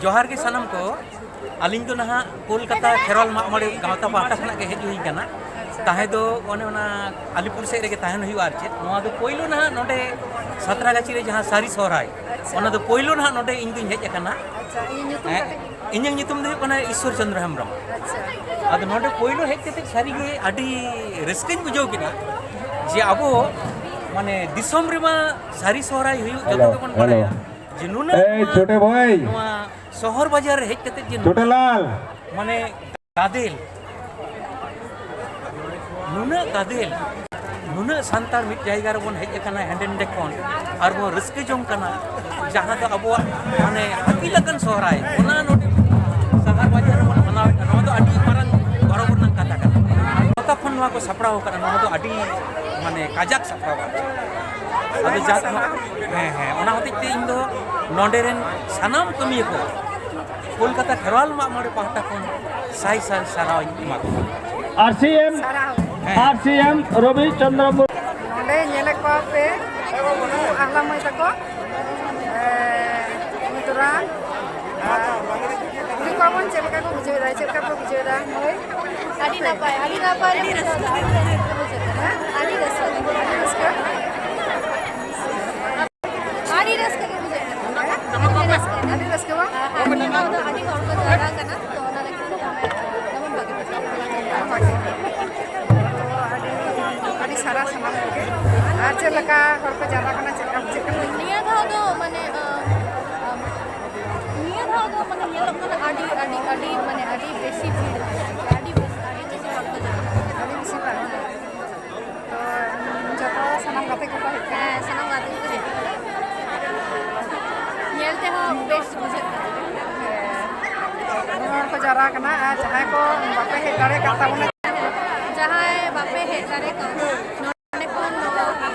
जोहार के सनम को अलिंग तो नहा कोलकाता खेरवाल मागमड़े गावता पाटा खना के हेज हुई कना ताहे दो ओने ओना अलीपुर से रेगे ताहेन हुई आर चेत नोआ दो पोइलो नहा नोडे सतरागाची रे जहां सारी सोहराय ओना दो पोइलो नहा नोडे इन दुई हेज कना इᱧᱟᱹᱜ ᱧᱩᱛᱩᱢ ᱫᱚ ᱦᱩᱭᱩᱜ ᱠᱟᱱᱟ ईश्वर चंद्र हेम्ब्रम आदो नोडे पोइलो हेज कते सारी गे आडी रस्कैñ बुझाव किना जे अबो माने दिसम रेमा सारी सोहराय हुई जतो के बन बाड़ाया जे नुना ए छोटे भाई नोआ शहर बाजार हेज कते जे छोटे लाल माने गादेल नुना गादेल नुना सांतार मिट जायगा रे बन हेज कना हेंडेंडे कोन आर बो रस्के जोंग कना जहां दो अबो माने हाकी लगन सोहराय ओना नोडे शहर बाजार रे मनाव नोआ दो आडी मारंग बरोबर नंग कथा कना नोता फन नोआ को सपड़ाव कना नोआ दो आडी माने काजाक सपड़ाव अबे जात ओना होते ते इन दो नोडेरेन सनाम कमिया को कोलकाता खेरवाल मागमड़े पाहटा कोन साई साल साराव इमा को आरसीएम रवि चंद्रपुर नोडे नेले को पे आहला मय तको मितुरा उनी को बन चलका को बुझेदा चलका को बुझेदा मय आडी नापाय आडी रस्का आडी रस्का आडी रस्का के बुझेदा आडी रस्का बा आडी हर को जागा कना तो ओना लेकिन नमन बागे आडी सारा सामान के आज चलका हर को जागा कना चलका निया था तो माने निया था तो माने येलो कना आडी आडी आडी माने आडी बेसी भीड़ आडी बेसी हर को जागा आडी बेसी बा तो जतो सामान गाते को सामान गाते को नेलते हो बेस्ट बुझे हर को जारा कना आज जहां को बापे हे करे काता उन जहां बापे हे करे को नोने को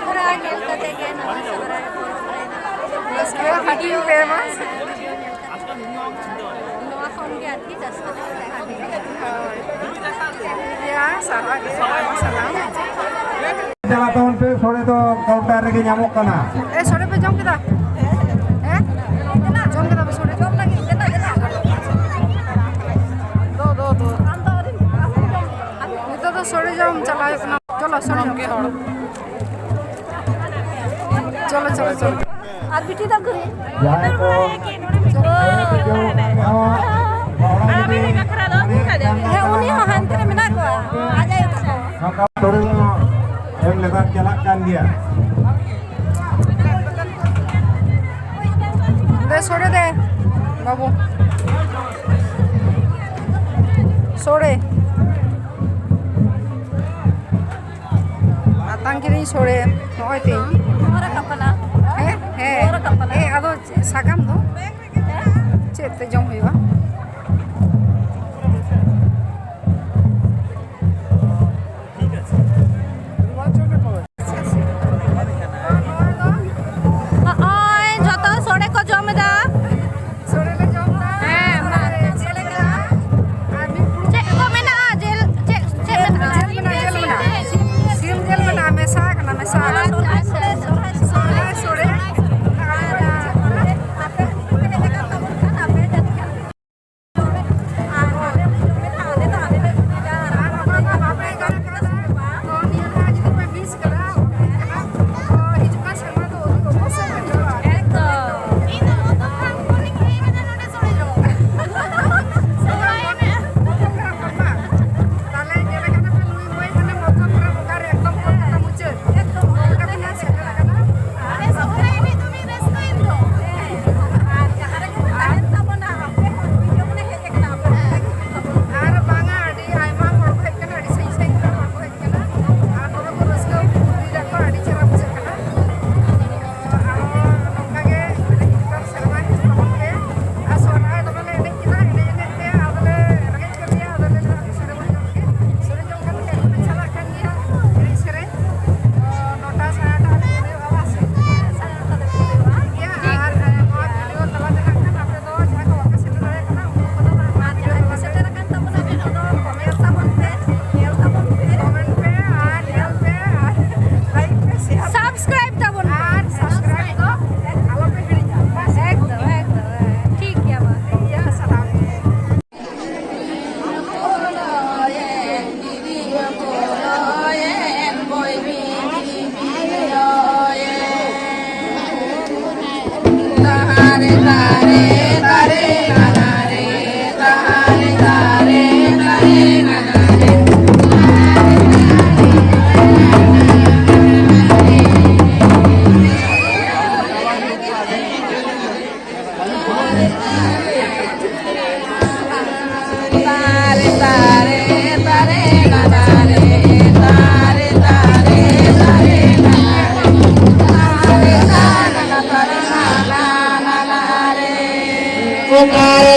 पूरा नेल कते के नवा सवरा बस के हाडी फेमस नवा फोन के आती दस या सारा के सलाम जला तोन पे सोरे तो काउंटर रे के ᱧᱟᱢᱚᱜ ᱠᱟᱱᱟ ए सोरे पे जम केदा जम केदा पे सोरे जम लगी केदा दो नितो तो सोरे जम चलाय अपना चलो सोरे के हड़ चलो चलो चलो आ बिटी तक जाए को आबे बकरा दो हे उनी हांते रे मेना को आ जाए maka सोरे em lebar jalak kan dia दे सोरे दे बाबू सोरे आतंकी सोरे नय ती हमरा कपला हे ए आदो सागाम दो चेते जम हुईबा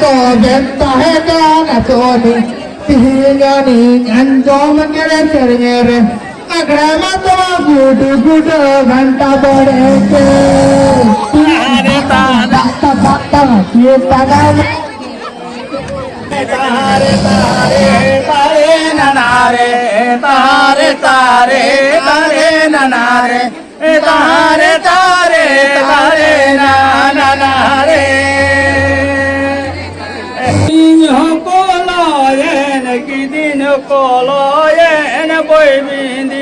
to benta hega na toni tihinga ni anjom ngere terngere agra mato gudu gudu ghanta bode ke are ta ta ta kita ga tare tare tare nanare tare tare tare nanare tare tare tare nanare Koloyen kidin koloyen boy bin